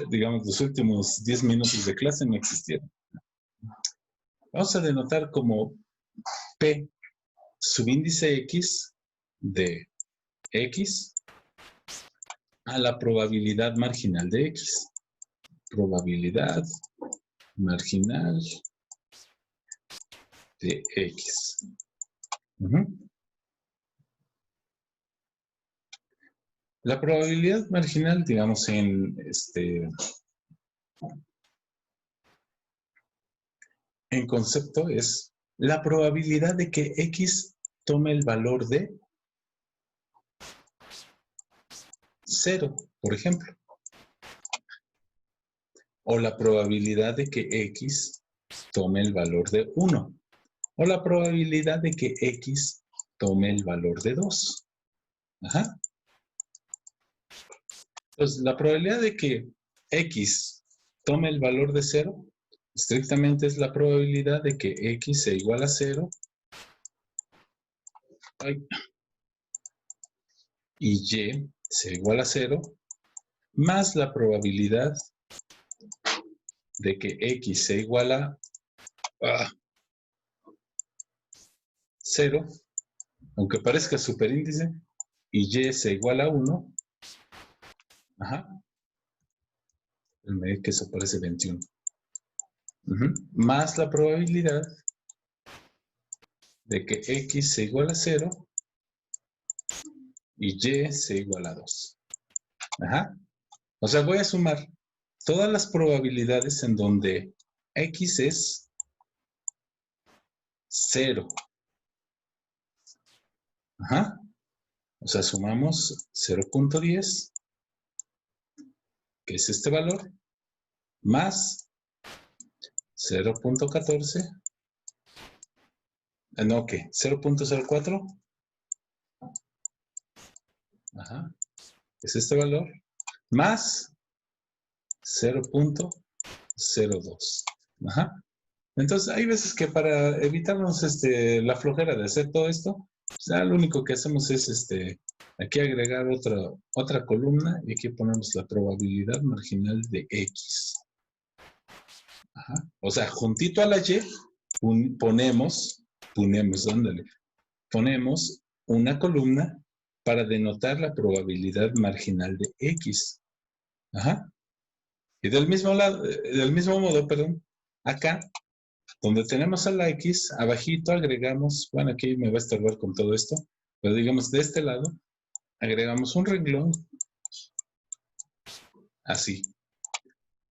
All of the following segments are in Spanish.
digamos, los últimos 10 minutos de clase no existieron. Vamos a denotar como P subíndice X de X a la probabilidad marginal de X. Probabilidad marginal de X. La probabilidad marginal, digamos, en concepto es la probabilidad de que X tome el valor de 0, por ejemplo. O la probabilidad de que X tome el valor de 1. O la probabilidad de que X tome el valor de 2. Ajá. Entonces, la probabilidad de que X tome el valor de 0, estrictamente es la probabilidad de que X sea igual a 0 y Y sea igual a 0, más la probabilidad de que X sea igual a 0, aunque parezca superíndice, y Y sea igual a 1. Ajá. Que eso parece 21. Más la probabilidad de que X sea igual a 0 y Y sea igual a 2. Ajá. O sea, voy a sumar todas las probabilidades en donde X es 0. Ajá. O sea, sumamos 0.10, que es este valor, más 0.14. No, ¿qué? 0.04. Ajá. Es este valor, más 0.02. Ajá. Entonces, hay veces que para evitarnos la flojera de hacer todo esto, ya lo único que hacemos es aquí agregar otra columna y aquí ponemos la probabilidad marginal de X. Ajá. O sea, juntito a la Y ponemos una columna para denotar la probabilidad marginal de X. Ajá. Y del mismo modo, acá, donde tenemos a la X, abajito agregamos, bueno, aquí me va a estorbar con todo esto, pero digamos de este lado, agregamos un renglón, así.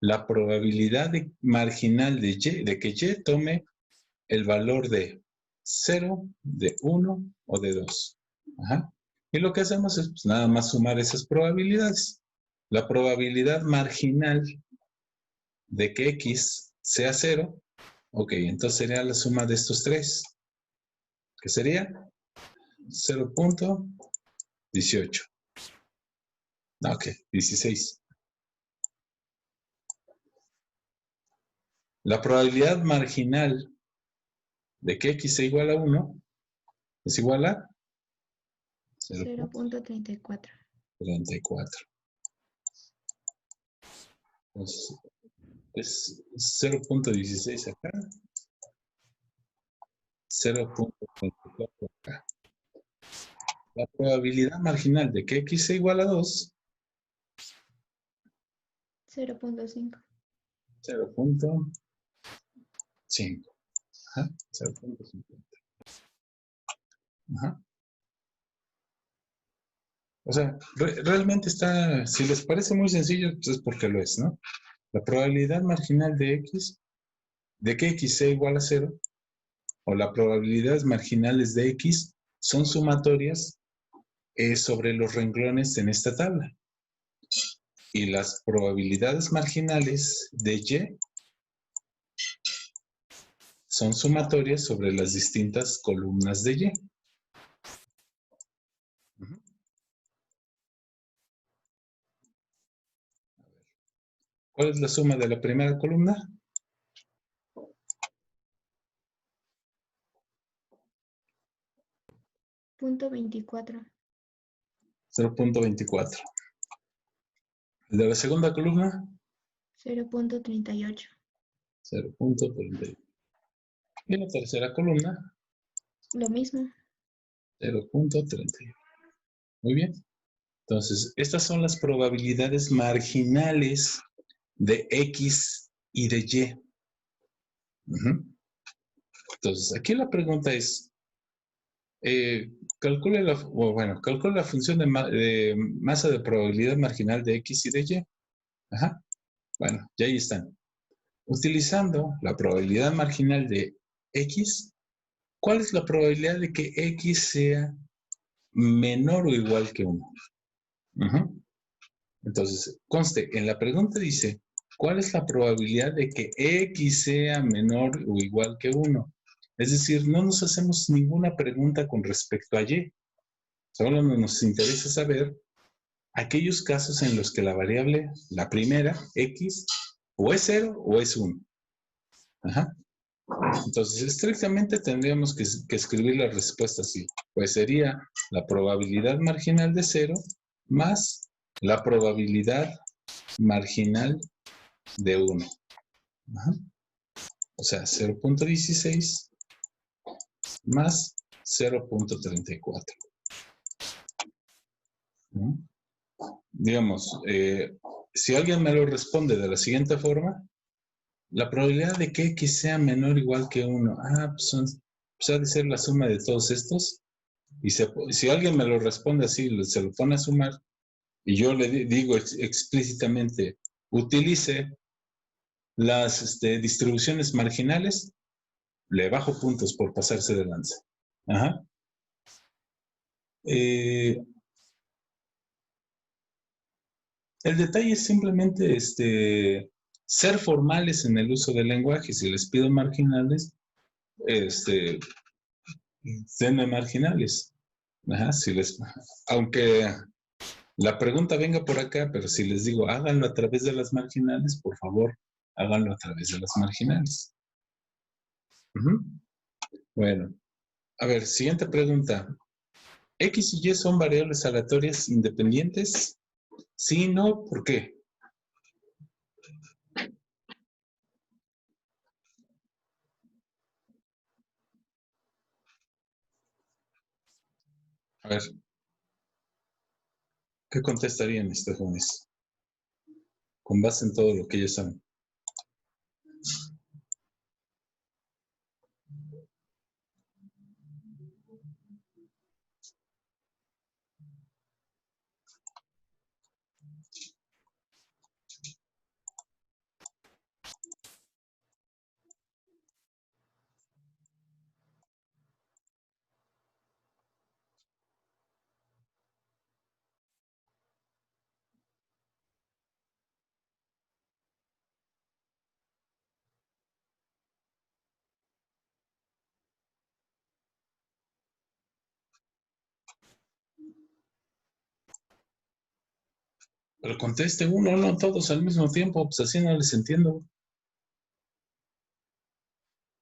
La probabilidad marginal de que Y tome el valor de 0, de 1 o de 2. Ajá. Y lo que hacemos es pues, nada más sumar esas probabilidades. La probabilidad marginal de que X sea 0, ok, entonces sería la suma de estos tres, que sería 0.18. Ok, 16. La probabilidad marginal de que X sea igual a 1 es igual a 0.34. 34. Entonces, es 0.16 acá, 0.34 acá. La probabilidad marginal de que X sea igual a 2, 0.5. 0.5. Ajá, 0.50. Ajá. O sea, realmente está, si les parece muy sencillo, pues es porque lo es, ¿no? La probabilidad marginal de X, de que X sea igual a 0, o las probabilidades marginales de X son sumatorias sobre los renglones en esta tabla. Y las probabilidades marginales de Y son sumatorias sobre las distintas columnas de Y. ¿Cuál es la suma de la primera columna? .24. 0.24. ¿El de la segunda columna? 0.38. 0.38. Y la tercera columna, Lo mismo. 0.31. Muy bien. Entonces, estas son las probabilidades marginales de X y de Y. Entonces, aquí la pregunta es, calcule la función de masa de probabilidad marginal de X y de Y. Ajá. Bueno, ya ahí están. Utilizando la probabilidad marginal de X, ¿cuál es la probabilidad de que X sea menor o igual que 1? Entonces, conste, en la pregunta dice, ¿cuál es la probabilidad de que X sea menor o igual que 1? Es decir, no nos hacemos ninguna pregunta con respecto a Y. Solo nos interesa saber aquellos casos en los que la variable, la primera, X, o es 0 o es 1. Ajá. Entonces, estrictamente tendríamos que escribir la respuesta así. Pues sería la probabilidad marginal de 0 más la probabilidad marginal de 1. Ajá. O sea, 0.16 más 0.34. Digamos, si alguien me lo responde de la siguiente forma, la probabilidad de que X sea menor o igual que 1, pues ha de ser la suma de todos estos. Y si alguien me lo responde así, se lo pone a sumar, y yo le digo explícitamente, utilice las distribuciones marginales, le bajo puntos por pasarse de lanza. Ajá. El detalle es simplemente ser formales en el uso del lenguaje. Si les pido marginales, denme marginales. Ajá, aunque la pregunta venga por acá, pero si les digo háganlo a través de las marginales, por favor, háganlo a través de las marginales. Bueno, a ver, siguiente pregunta. ¿X y Y son variables aleatorias independientes? Sí, no, ¿por qué? A ver, ¿qué contestarían estos jóvenes? Con base en todo lo que ellos saben. Pero conteste uno, no todos al mismo tiempo, pues así no les entiendo.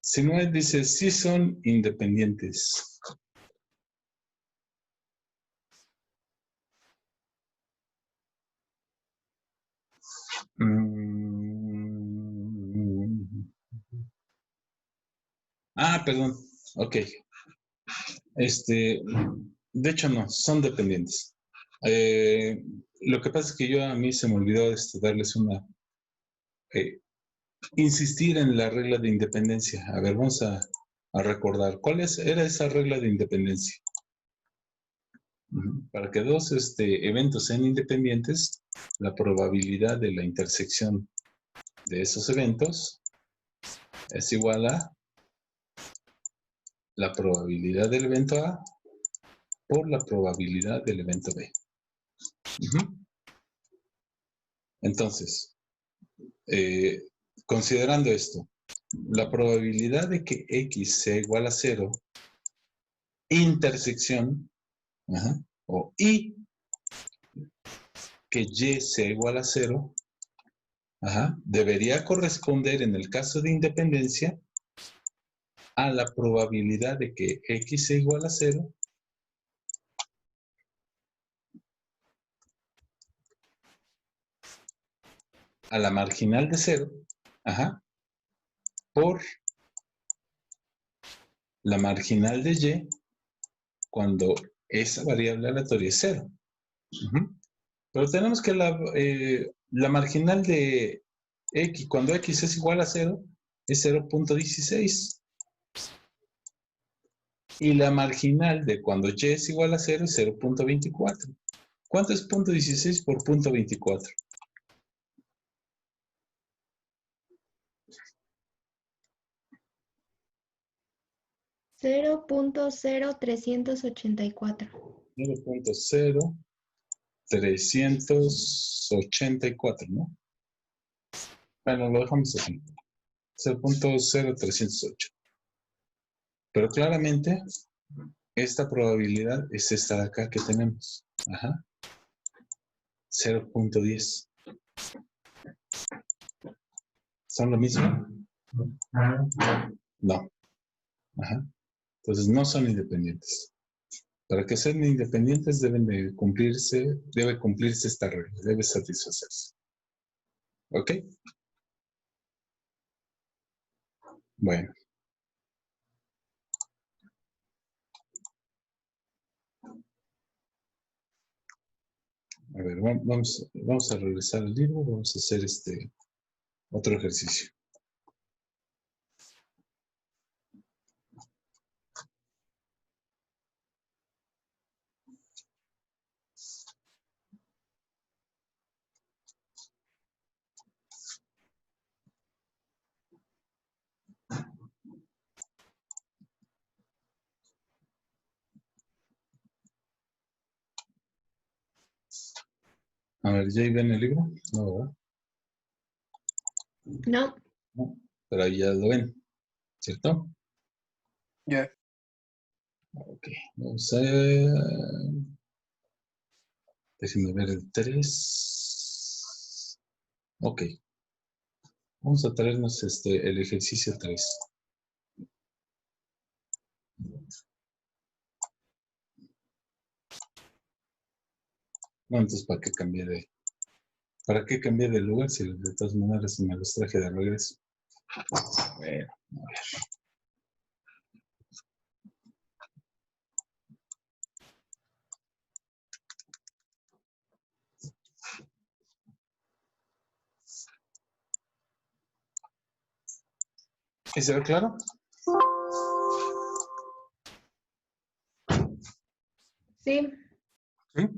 Si no, dice, sí son independientes. Perdón. Ok. De hecho, no, son dependientes. Lo que pasa es que a mí se me olvidó darles insistir en la regla de independencia. A ver, vamos a recordar. Era esa regla de independencia? Para que dos eventos sean independientes, la probabilidad de la intersección de esos eventos es igual a la probabilidad del evento A por la probabilidad del evento B. Entonces, considerando esto, la probabilidad de que X sea igual a 0, intersección, o Y que Y sea igual a 0, debería corresponder en el caso de independencia a la probabilidad de que X sea igual a 0 a la marginal de 0, ajá, por la marginal de y cuando esa variable aleatoria es 0. Pero tenemos que la marginal de x, cuando x es igual a 0, es 0.16. Y la marginal de cuando y es igual a 0 es 0.24. ¿Cuánto es 0.16 por 0.24? $0.0384. 0.0384, ¿no? Bueno, lo dejamos así. 0.0308. Pero claramente, esta probabilidad es esta de acá que tenemos. Ajá. 0.10. ¿Son lo mismo? No. Ajá. Entonces no son independientes. Para que sean independientes debe cumplirse esta regla, debe satisfacerse. ¿Ok? Bueno. A ver, vamos a regresar al libro, vamos a hacer otro ejercicio. A ver, ¿ya ven el libro? No, ¿verdad? No. No, pero ahí ya lo ven, ¿cierto? Ya. Yeah. Ok, vamos a... Déjenme ver el 3. Ok. Vamos a traernos el ejercicio 3. No, entonces, ¿para qué cambié de lugar si de todas maneras me los traje de regreso? Bueno, a ver. ¿Y se ve claro? Sí. ¿Sí?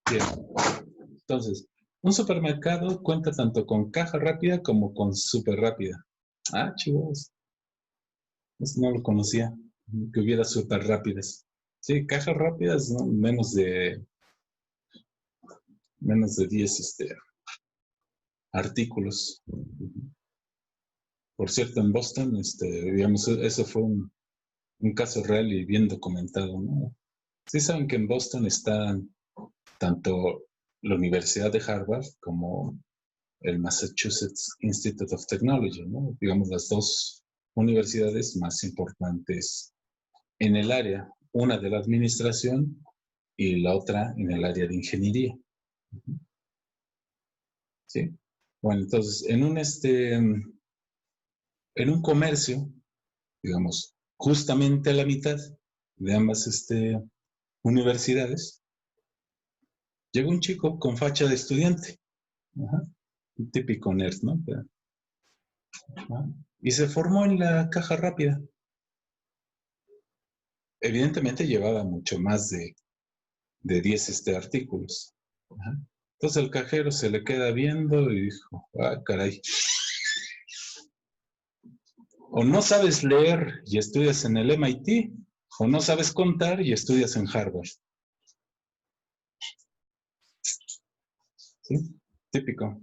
Bien. Entonces, un supermercado cuenta tanto con caja rápida como con súper rápida. Ah, chicos. Eso no lo conocía, que hubiera súper rápidas. Sí, cajas rápidas, ¿no? Menos de 10 artículos. Por cierto, en Boston, digamos, eso fue un caso real y bien documentado, ¿no? Sí saben que en Boston están tanto la Universidad de Harvard como el Massachusetts Institute of Technology, ¿no? Digamos, las dos universidades más importantes en el área, una de la administración y la otra en el área de ingeniería. ¿Sí? Bueno, entonces, en un comercio, digamos, justamente a la mitad de ambas universidades, llegó un chico con facha de estudiante. Ajá. Un típico nerd, ¿no? Y se formó en la caja rápida. Evidentemente llevaba mucho más de 10 artículos. Ajá. Entonces el cajero se le queda viendo y dijo, ah, caray. O no sabes leer y estudias en el MIT, o no sabes contar y estudias en Harvard. ¿Sí? Típico.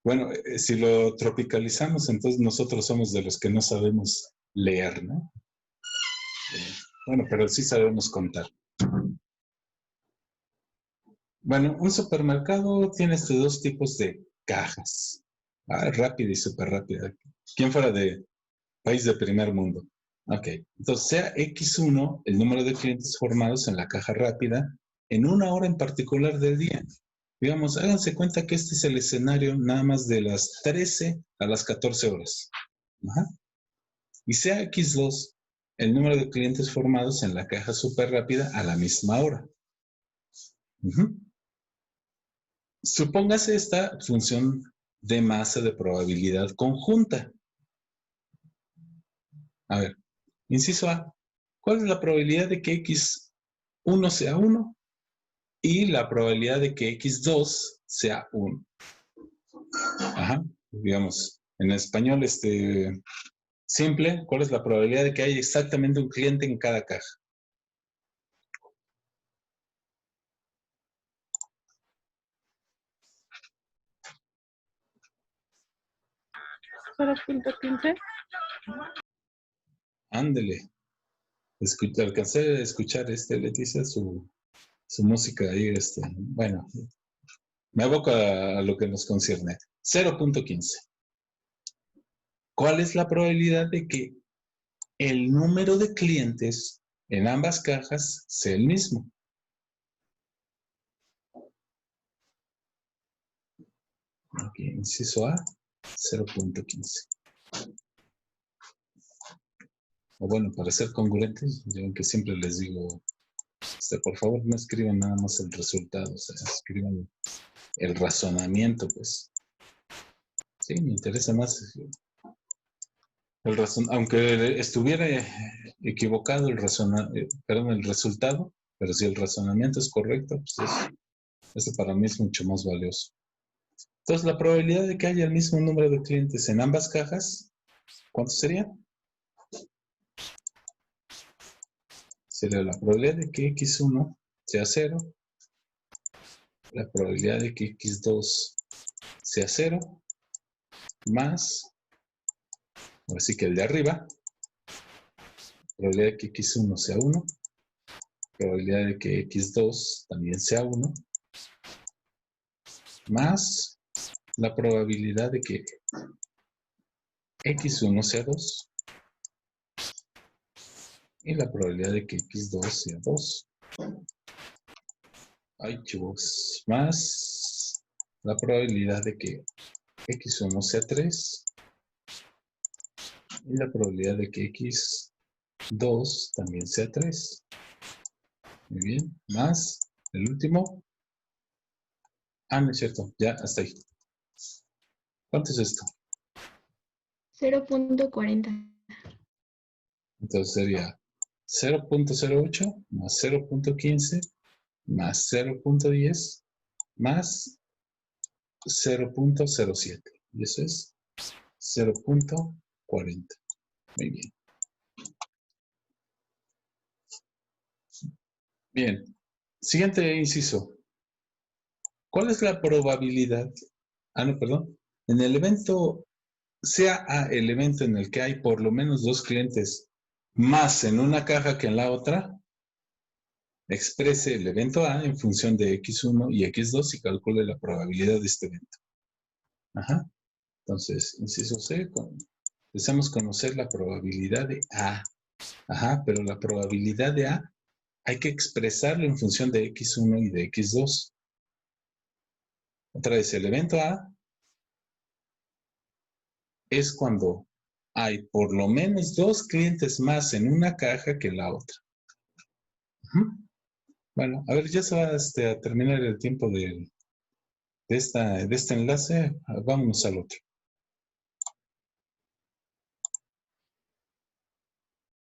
Bueno, si lo tropicalizamos, entonces nosotros somos de los que no sabemos leer, ¿no? Bueno, pero sí sabemos contar. Bueno, un supermercado tiene estos dos tipos de cajas. Rápida y súper rápida. ¿Quién fuera de país de primer mundo? Ok, entonces sea X1 el número de clientes formados en la caja rápida en una hora en particular del día. Digamos, háganse cuenta que este es el escenario nada más de las 13 a las 14 horas. Ajá. Y sea X2 el número de clientes formados en la caja súper rápida a la misma hora. Uh-huh. Supóngase esta función de masa de probabilidad conjunta. A ver, inciso A. ¿Cuál es la probabilidad de que X1 sea 1 y la probabilidad de que X2 sea 1? Ajá, digamos, en español simple, ¿cuál es la probabilidad de que haya exactamente un cliente en cada caja? ¿0.15? Ándele. Alcancé a escuchar, Leticia, su música ahí, bueno, me aboco a lo que nos concierne. 0.15. ¿Cuál es la probabilidad de que el número de clientes en ambas cajas sea el mismo? Aquí, inciso A, 0.15. O bueno, para ser congruentes, yo que siempre les digo, por favor no escriban nada más el resultado, o sea, escriban el razonamiento, pues. Sí, me interesa más aunque estuviera equivocado el resultado, pero si el razonamiento es correcto, pues eso para mí es mucho más valioso. Entonces, la probabilidad de que haya el mismo número de clientes en ambas cajas, ¿cuánto sería? Sería la probabilidad de que X1 sea 0, la probabilidad de que X2 sea 0, más, así que el de arriba, probabilidad de que X1 sea 1, probabilidad de que X2 también sea 1, más la probabilidad de que X1 sea 2 y la probabilidad de que X2 sea 2. Ay, chicos, más la probabilidad de que X1 sea 3 y la probabilidad de que X2 también sea 3. Muy bien, más el último. Ah, no es cierto, ya hasta ahí. ¿Cuánto es esto? 0.40. Entonces sería 0.08 más 0.15 más 0.10 más 0.07. Y eso es 0.40. Muy bien. Bien. Siguiente inciso. ¿Cuál es la probabilidad? Ah, no, perdón. En el evento, sea A el evento en el que hay por lo menos 2 clientes más en una caja que en la otra, exprese el evento A en función de X1 y X2 y calcule la probabilidad de este evento. Ajá. Entonces, inciso C, deseamos conocer la probabilidad de A. Ajá, pero la probabilidad de A hay que expresarlo en función de X1 y de X2. Otra vez, el evento A es cuando hay por lo menos 2 clientes más en una caja que en la otra. Bueno, a ver, ya se va a terminar el tiempo de este enlace. Vámonos al otro.